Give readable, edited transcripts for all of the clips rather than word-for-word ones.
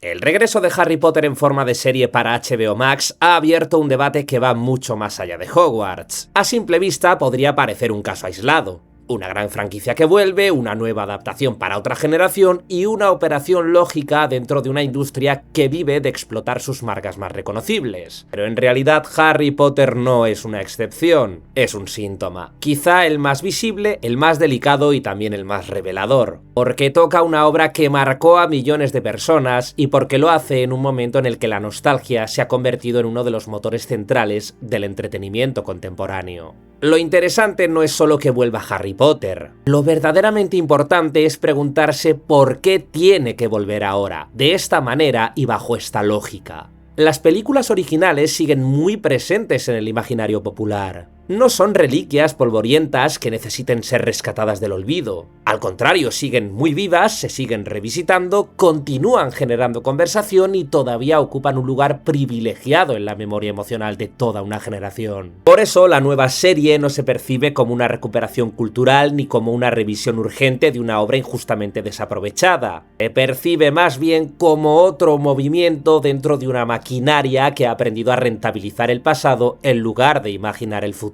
El regreso de Harry Potter en forma de serie para HBO Max ha abierto un debate que va mucho más allá de Hogwarts. A simple vista podría parecer un caso aislado. Una gran franquicia que vuelve, una nueva adaptación para otra generación y una operación lógica dentro de una industria que vive de explotar sus marcas más reconocibles. Pero en realidad Harry Potter no es una excepción, es un síntoma. Quizá el más visible, el más delicado y también el más revelador. Porque toca una obra que marcó a millones de personas y porque lo hace en un momento en el que la nostalgia se ha convertido en uno de los motores centrales del entretenimiento contemporáneo. Lo interesante no es solo que vuelva Harry Potter. Lo verdaderamente importante es preguntarse por qué tiene que volver ahora, de esta manera y bajo esta lógica. Las películas originales siguen muy presentes en el imaginario popular. No son reliquias polvorientas que necesiten ser rescatadas del olvido. Al contrario, siguen muy vivas, se siguen revisitando, continúan generando conversación y todavía ocupan un lugar privilegiado en la memoria emocional de toda una generación. Por eso, la nueva serie no se percibe como una recuperación cultural ni como una revisión urgente de una obra injustamente desaprovechada. Se percibe más bien como otro movimiento dentro de una maquinaria que ha aprendido a rentabilizar el pasado en lugar de imaginar el futuro.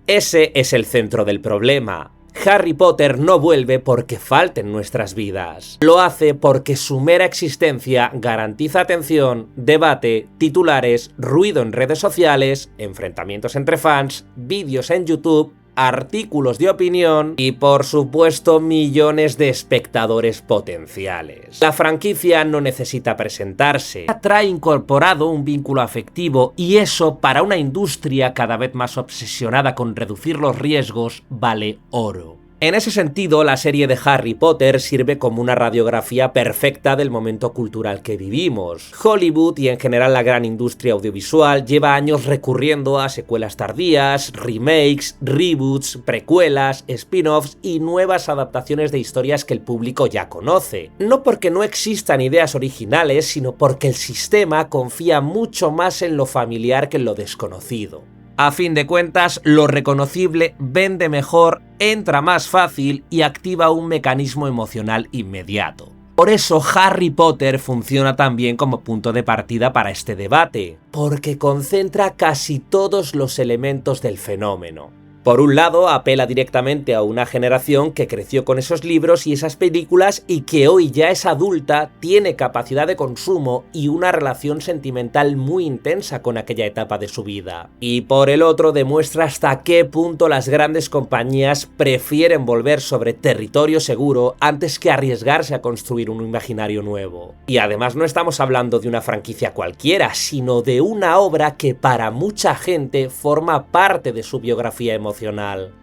Ese es el centro del problema. Harry Potter no vuelve porque falte en nuestras vidas. Lo hace porque su mera existencia garantiza atención, debate, titulares, ruido en redes sociales, enfrentamientos entre fans, vídeos en YouTube, artículos de opinión y, por supuesto, millones de espectadores potenciales. La franquicia no necesita presentarse, trae incorporado un vínculo afectivo y eso, para una industria cada vez más obsesionada con reducir los riesgos, vale oro. En ese sentido, la serie de Harry Potter sirve como una radiografía perfecta del momento cultural que vivimos. Hollywood y en general la gran industria audiovisual lleva años recurriendo a secuelas tardías, remakes, reboots, precuelas, spin-offs y nuevas adaptaciones de historias que el público ya conoce. No porque no existan ideas originales, sino porque el sistema confía mucho más en lo familiar que en lo desconocido. A fin de cuentas, lo reconocible vende mejor, entra más fácil y activa un mecanismo emocional inmediato. Por eso Harry Potter funciona también como punto de partida para este debate, porque concentra casi todos los elementos del fenómeno. Por un lado, apela directamente a una generación que creció con esos libros y esas películas y que hoy ya es adulta, tiene capacidad de consumo y una relación sentimental muy intensa con aquella etapa de su vida. Y por el otro, demuestra hasta qué punto las grandes compañías prefieren volver sobre territorio seguro antes que arriesgarse a construir un imaginario nuevo. Y además no estamos hablando de una franquicia cualquiera, sino de una obra que para mucha gente forma parte de su biografía emocional.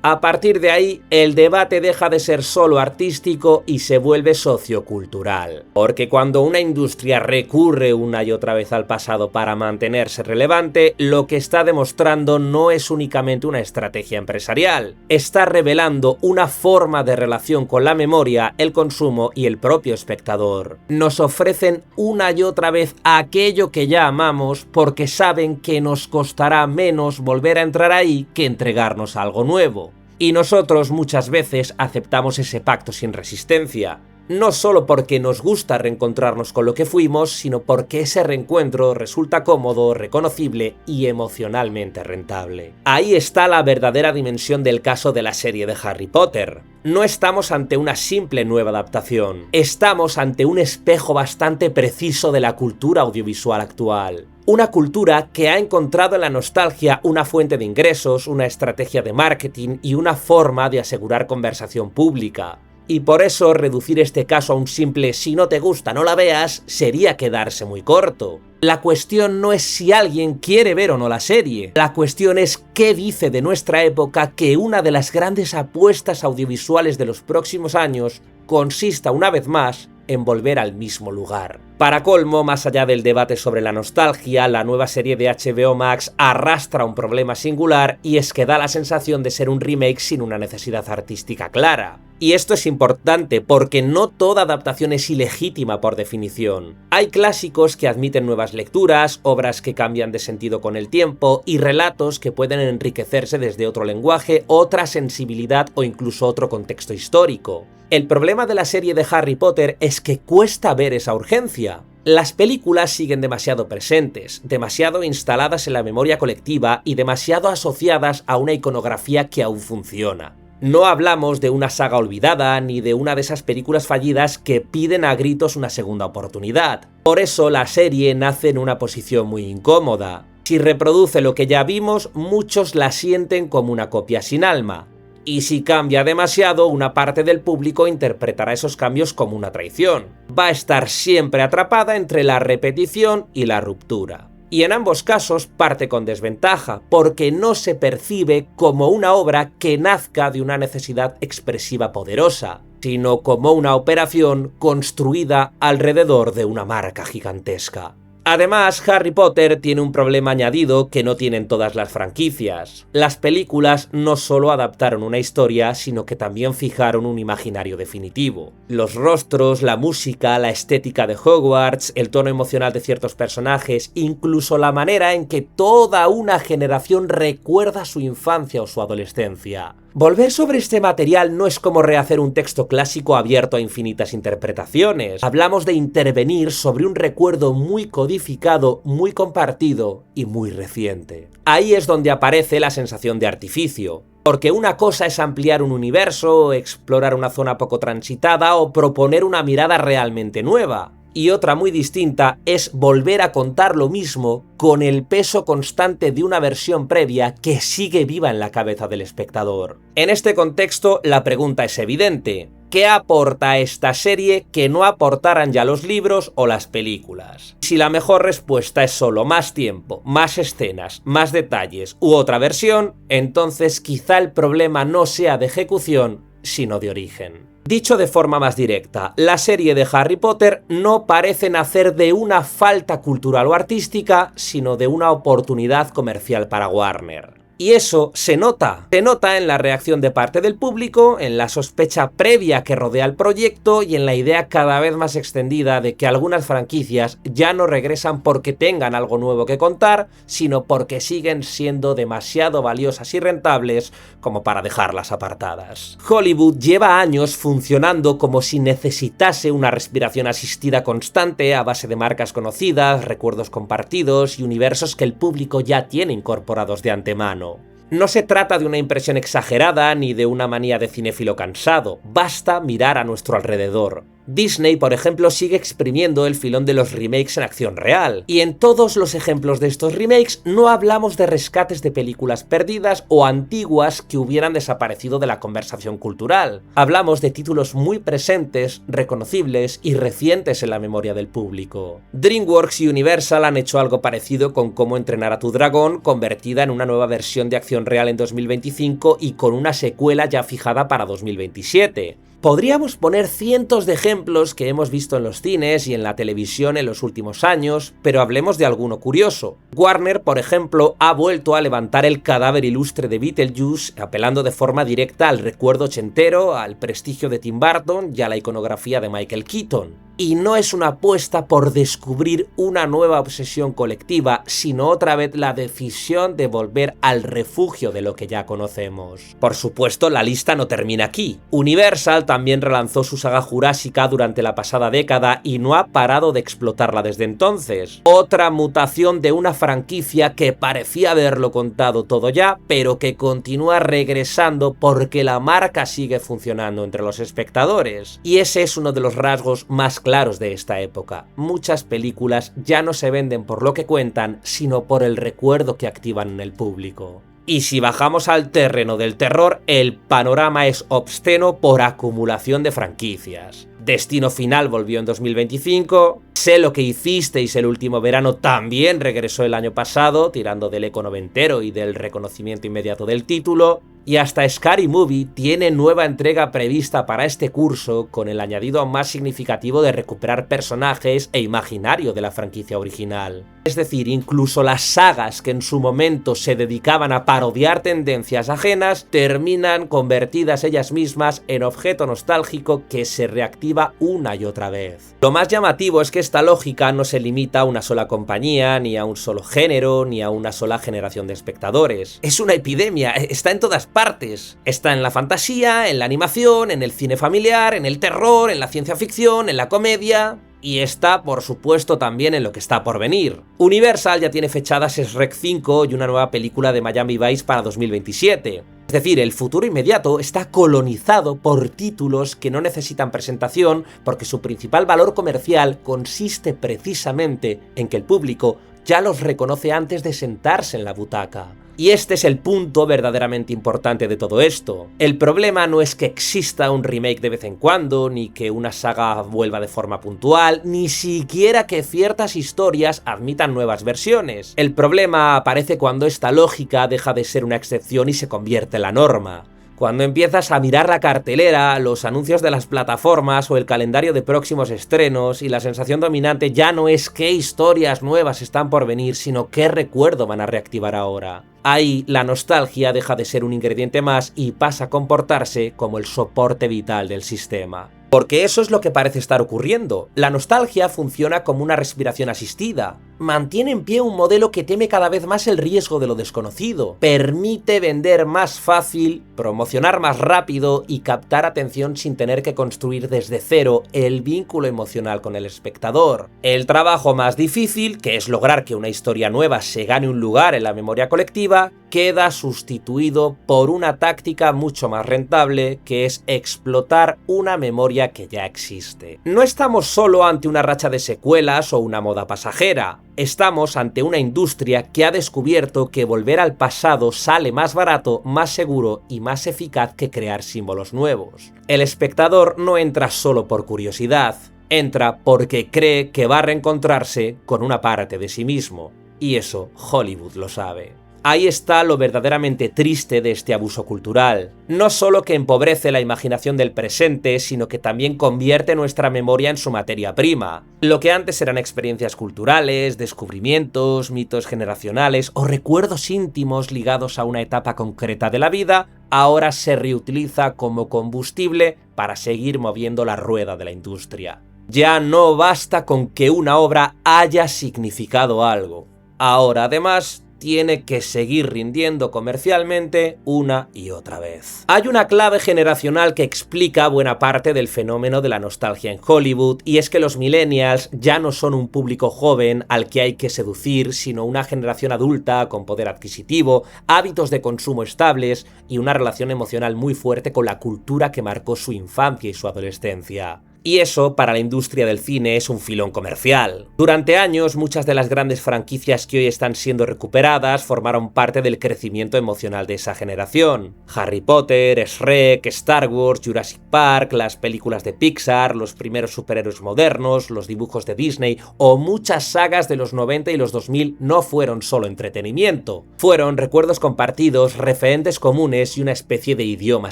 A partir de ahí, el debate deja de ser solo artístico y se vuelve sociocultural. Porque cuando una industria recurre una y otra vez al pasado para mantenerse relevante, lo que está demostrando no es únicamente una estrategia empresarial. Está revelando una forma de relación con la memoria, el consumo y el propio espectador. Nos ofrecen una y otra vez aquello que ya amamos porque saben que nos costará menos volver a entrar ahí que entregarnos algo nuevo. Y nosotros muchas veces aceptamos ese pacto sin resistencia, no solo porque nos gusta reencontrarnos con lo que fuimos, sino porque ese reencuentro resulta cómodo, reconocible y emocionalmente rentable. Ahí está la verdadera dimensión del caso de la serie de Harry Potter. No estamos ante una simple nueva adaptación, estamos ante un espejo bastante preciso de la cultura audiovisual actual. Una cultura que ha encontrado en la nostalgia una fuente de ingresos, una estrategia de marketing y una forma de asegurar conversación pública. Y por eso reducir este caso a un simple "si no te gusta no la veas" sería quedarse muy corto. La cuestión no es si alguien quiere ver o no la serie, la cuestión es qué dice de nuestra época que una de las grandes apuestas audiovisuales de los próximos años consista una vez más en volver al mismo lugar. Para colmo, más allá del debate sobre la nostalgia, la nueva serie de HBO Max arrastra un problema singular y es que da la sensación de ser un remake sin una necesidad artística clara. Y esto es importante porque no toda adaptación es ilegítima por definición. Hay clásicos que admiten nuevas lecturas, obras que cambian de sentido con el tiempo y relatos que pueden enriquecerse desde otro lenguaje, otra sensibilidad o incluso otro contexto histórico. El problema de la serie de Harry Potter es que cuesta ver esa urgencia. Las películas siguen demasiado presentes, demasiado instaladas en la memoria colectiva y demasiado asociadas a una iconografía que aún funciona. No hablamos de una saga olvidada ni de una de esas películas fallidas que piden a gritos una segunda oportunidad. Por eso la serie nace en una posición muy incómoda. Si reproduce lo que ya vimos, muchos la sienten como una copia sin alma. Y si cambia demasiado, una parte del público interpretará esos cambios como una traición. Va a estar siempre atrapada entre la repetición y la ruptura. Y en ambos casos parte con desventaja, porque no se percibe como una obra que nazca de una necesidad expresiva poderosa, sino como una operación construida alrededor de una marca gigantesca. Además, Harry Potter tiene un problema añadido que no tienen todas las franquicias. Las películas no solo adaptaron una historia, sino que también fijaron un imaginario definitivo. Los rostros, la música, la estética de Hogwarts, el tono emocional de ciertos personajes, incluso la manera en que toda una generación recuerda su infancia o su adolescencia. Volver sobre este material no es como rehacer un texto clásico abierto a infinitas interpretaciones. Hablamos de intervenir sobre un recuerdo muy codificado, muy compartido y muy reciente. Ahí es donde aparece la sensación de artificio. Porque una cosa es ampliar un universo, explorar una zona poco transitada o proponer una mirada realmente nueva. Y otra muy distinta es volver a contar lo mismo con el peso constante de una versión previa que sigue viva en la cabeza del espectador. En este contexto, la pregunta es evidente. ¿Qué aporta esta serie que no aportaran ya los libros o las películas? Si la mejor respuesta es solo más tiempo, más escenas, más detalles u otra versión, entonces quizá el problema no sea de ejecución, sino de origen. Dicho de forma más directa, la serie de Harry Potter no parece nacer de una falta cultural o artística, sino de una oportunidad comercial para Warner. Y eso se nota en la reacción de parte del público, en la sospecha previa que rodea el proyecto y en la idea cada vez más extendida de que algunas franquicias ya no regresan porque tengan algo nuevo que contar, sino porque siguen siendo demasiado valiosas y rentables como para dejarlas apartadas. Hollywood lleva años funcionando como si necesitase una respiración asistida constante a base de marcas conocidas, recuerdos compartidos y universos que el público ya tiene incorporados de antemano. No se trata de una impresión exagerada ni de una manía de cinéfilo cansado, basta mirar a nuestro alrededor. Disney, por ejemplo, sigue exprimiendo el filón de los remakes en acción real, y en todos los ejemplos de estos remakes no hablamos de rescates de películas perdidas o antiguas que hubieran desaparecido de la conversación cultural. Hablamos de títulos muy presentes, reconocibles y recientes en la memoria del público. DreamWorks y Universal han hecho algo parecido con Cómo entrenar a tu dragón, convertida en una nueva versión de acción real en 2025 y con una secuela ya fijada para 2027. Podríamos poner cientos de ejemplos que hemos visto en los cines y en la televisión en los últimos años, pero hablemos de alguno curioso. Warner, por ejemplo, ha vuelto a levantar el cadáver ilustre de Beetlejuice, apelando de forma directa al recuerdo ochentero, al prestigio de Tim Burton y a la iconografía de Michael Keaton. Y no es una apuesta por descubrir una nueva obsesión colectiva, sino otra vez la decisión de volver al refugio de lo que ya conocemos. Por supuesto, la lista no termina aquí. Universal también relanzó su saga jurásica durante la pasada década y no ha parado de explotarla desde entonces. Otra mutación de una franquicia que parecía haberlo contado todo ya, pero que continúa regresando porque la marca sigue funcionando entre los espectadores. Y ese es uno de los rasgos más claros de esta época. Muchas películas ya no se venden por lo que cuentan, sino por el recuerdo que activan en el público. Y si bajamos al terreno del terror, el panorama es obsceno por acumulación de franquicias. Destino Final volvió en 2025, Sé lo que hicisteis el último verano también regresó el año pasado, tirando del eco noventero y del reconocimiento inmediato del título, y hasta Scary Movie tiene nueva entrega prevista para este curso, con el añadido aún más significativo de recuperar personajes e imaginario de la franquicia original. Es decir, incluso las sagas que en su momento se dedicaban a parodiar tendencias ajenas, terminan convertidas ellas mismas en objeto nostálgico que se reactiva una y otra vez. Lo más llamativo es que esta lógica no se limita a una sola compañía, ni a un solo género, ni a una sola generación de espectadores. Es una epidemia, está en todas partes. Está en la fantasía, en la animación, en el cine familiar, en el terror, en la ciencia ficción, en la comedia. Y está, por supuesto, también en lo que está por venir. Universal ya tiene fechadas Shrek 5 y una nueva película de Miami Vice para 2027. Es decir, el futuro inmediato está colonizado por títulos que no necesitan presentación porque su principal valor comercial consiste precisamente en que el público ya los reconoce antes de sentarse en la butaca. Y este es el punto verdaderamente importante de todo esto. El problema no es que exista un remake de vez en cuando, ni que una saga vuelva de forma puntual, ni siquiera que ciertas historias admitan nuevas versiones. El problema aparece cuando esta lógica deja de ser una excepción y se convierte en la norma. Cuando empiezas a mirar la cartelera, los anuncios de las plataformas o el calendario de próximos estrenos y la sensación dominante ya no es qué historias nuevas están por venir, sino qué recuerdo van a reactivar ahora. Ahí la nostalgia deja de ser un ingrediente más y pasa a comportarse como el soporte vital del sistema. Porque eso es lo que parece estar ocurriendo. La nostalgia funciona como una respiración asistida. Mantiene en pie un modelo que teme cada vez más el riesgo de lo desconocido. Permite vender más fácil, promocionar más rápido y captar atención sin tener que construir desde cero el vínculo emocional con el espectador. El trabajo más difícil, que es lograr que una historia nueva se gane un lugar en la memoria colectiva, queda sustituido por una táctica mucho más rentable, que es explotar una memoria que ya existe. No estamos solo ante una racha de secuelas o una moda pasajera. Estamos ante una industria que ha descubierto que volver al pasado sale más barato, más seguro y más eficaz que crear símbolos nuevos. El espectador no entra solo por curiosidad, entra porque cree que va a reencontrarse con una parte de sí mismo. Y eso Hollywood lo sabe. Ahí está lo verdaderamente triste de este abuso cultural. No solo que empobrece la imaginación del presente, sino que también convierte nuestra memoria en su materia prima. Lo que antes eran experiencias culturales, descubrimientos, mitos generacionales o recuerdos íntimos ligados a una etapa concreta de la vida, ahora se reutiliza como combustible para seguir moviendo la rueda de la industria. Ya no basta con que una obra haya significado algo. Ahora, además, tiene que seguir rindiendo comercialmente una y otra vez. Hay una clave generacional que explica buena parte del fenómeno de la nostalgia en Hollywood, y es que los millennials ya no son un público joven al que hay que seducir, sino una generación adulta con poder adquisitivo, hábitos de consumo estables y una relación emocional muy fuerte con la cultura que marcó su infancia y su adolescencia. Y eso, para la industria del cine, es un filón comercial. Durante años, muchas de las grandes franquicias que hoy están siendo recuperadas formaron parte del crecimiento emocional de esa generación. Harry Potter, Shrek, Star Wars, Jurassic Park, las películas de Pixar, los primeros superhéroes modernos, los dibujos de Disney o muchas sagas de los 90 y los 2000 no fueron solo entretenimiento. Fueron recuerdos compartidos, referentes comunes y una especie de idioma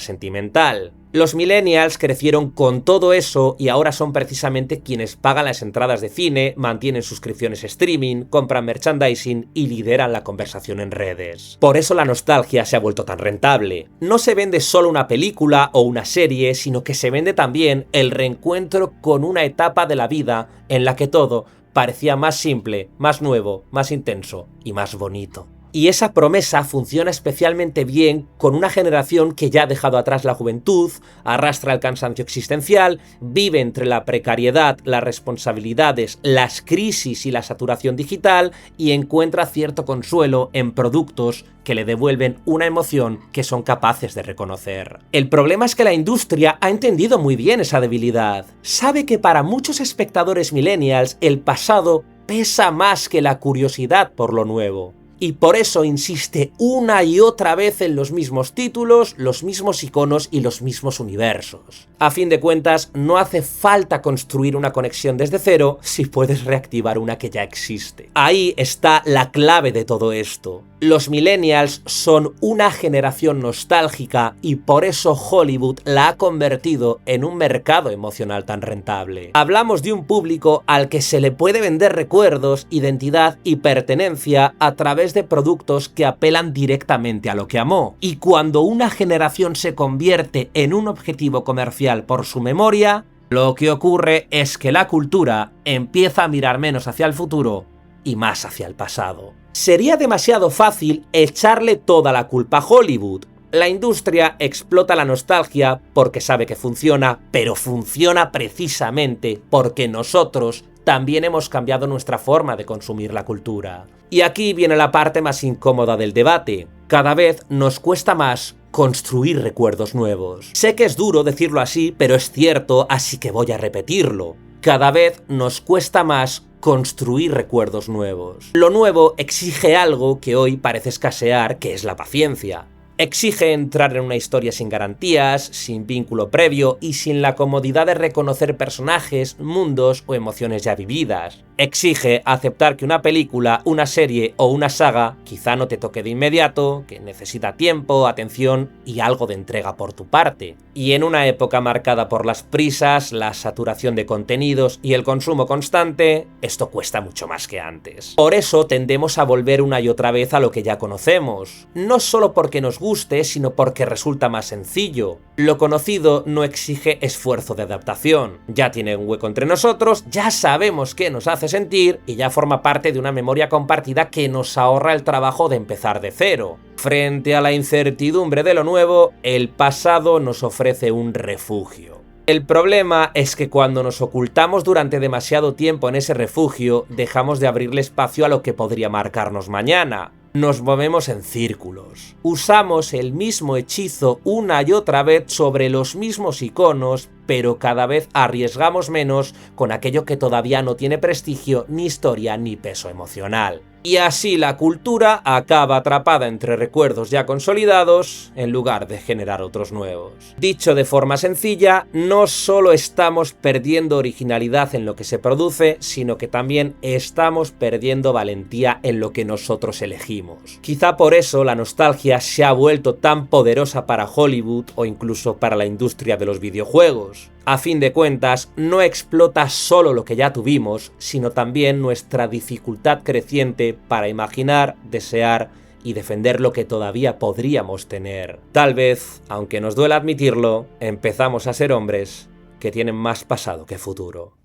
sentimental. Los millennials crecieron con todo eso y ahora son precisamente quienes pagan las entradas de cine, mantienen suscripciones streaming, compran merchandising y lideran la conversación en redes. Por eso la nostalgia se ha vuelto tan rentable. No se vende solo una película o una serie, sino que se vende también el reencuentro con una etapa de la vida en la que todo parecía más simple, más nuevo, más intenso y más bonito. Y esa promesa funciona especialmente bien con una generación que ya ha dejado atrás la juventud, arrastra el cansancio existencial, vive entre la precariedad, las responsabilidades, las crisis y la saturación digital y encuentra cierto consuelo en productos que le devuelven una emoción que son capaces de reconocer. El problema es que la industria ha entendido muy bien esa debilidad. Sabe que para muchos espectadores millennials el pasado pesa más que la curiosidad por lo nuevo. Y por eso insiste una y otra vez en los mismos títulos, los mismos iconos y los mismos universos. A fin de cuentas, no hace falta construir una conexión desde cero si puedes reactivar una que ya existe. Ahí está la clave de todo esto. Los millennials son una generación nostálgica y por eso Hollywood la ha convertido en un mercado emocional tan rentable. Hablamos de un público al que se le puede vender recuerdos, identidad y pertenencia a través de productos que apelan directamente a lo que amó. Y cuando una generación se convierte en un objetivo comercial por su memoria, lo que ocurre es que la cultura empieza a mirar menos hacia el futuro y más hacia el pasado. Sería demasiado fácil echarle toda la culpa a Hollywood, La industria explota la nostalgia porque sabe que funciona, pero funciona precisamente porque nosotros también hemos cambiado nuestra forma de consumir la cultura. Y aquí viene la parte más incómoda del debate. Cada vez nos cuesta más construir recuerdos nuevos. Sé que es duro decirlo así, pero es cierto, así que voy a repetirlo. Cada vez nos cuesta más construir recuerdos nuevos. Lo nuevo exige algo que hoy parece escasear, que es la paciencia. Exige entrar en una historia sin garantías, sin vínculo previo y sin la comodidad de reconocer personajes, mundos o emociones ya vividas. Exige aceptar que una película, una serie o una saga quizá no te toque de inmediato, que necesita tiempo, atención y algo de entrega por tu parte. Y en una época marcada por las prisas, la saturación de contenidos y el consumo constante, esto cuesta mucho más que antes. Por eso tendemos a volver una y otra vez a lo que ya conocemos. No solo porque nos guste, sino porque resulta más sencillo. Lo conocido no exige esfuerzo de adaptación. Ya tiene un hueco entre nosotros, ya sabemos qué nos hace sentir y ya forma parte de una memoria compartida que nos ahorra el trabajo de empezar de cero. Frente a la incertidumbre de lo nuevo, el pasado nos ofrece un refugio. El problema es que cuando nos ocultamos durante demasiado tiempo en ese refugio, dejamos de abrirle espacio a lo que podría marcarnos mañana. Nos movemos en círculos. Usamos el mismo hechizo una y otra vez sobre los mismos iconos, pero cada vez arriesgamos menos con aquello que todavía no tiene prestigio, ni historia, ni peso emocional. Y así la cultura acaba atrapada entre recuerdos ya consolidados en lugar de generar otros nuevos. Dicho de forma sencilla, no solo estamos perdiendo originalidad en lo que se produce, sino que también estamos perdiendo valentía en lo que nosotros elegimos. Quizá por eso la nostalgia se ha vuelto tan poderosa para Hollywood o incluso para la industria de los videojuegos. A fin de cuentas, no explota solo lo que ya tuvimos, sino también nuestra dificultad creciente para imaginar, desear y defender lo que todavía podríamos tener. Tal vez, aunque nos duela admitirlo, empezamos a ser hombres que tienen más pasado que futuro.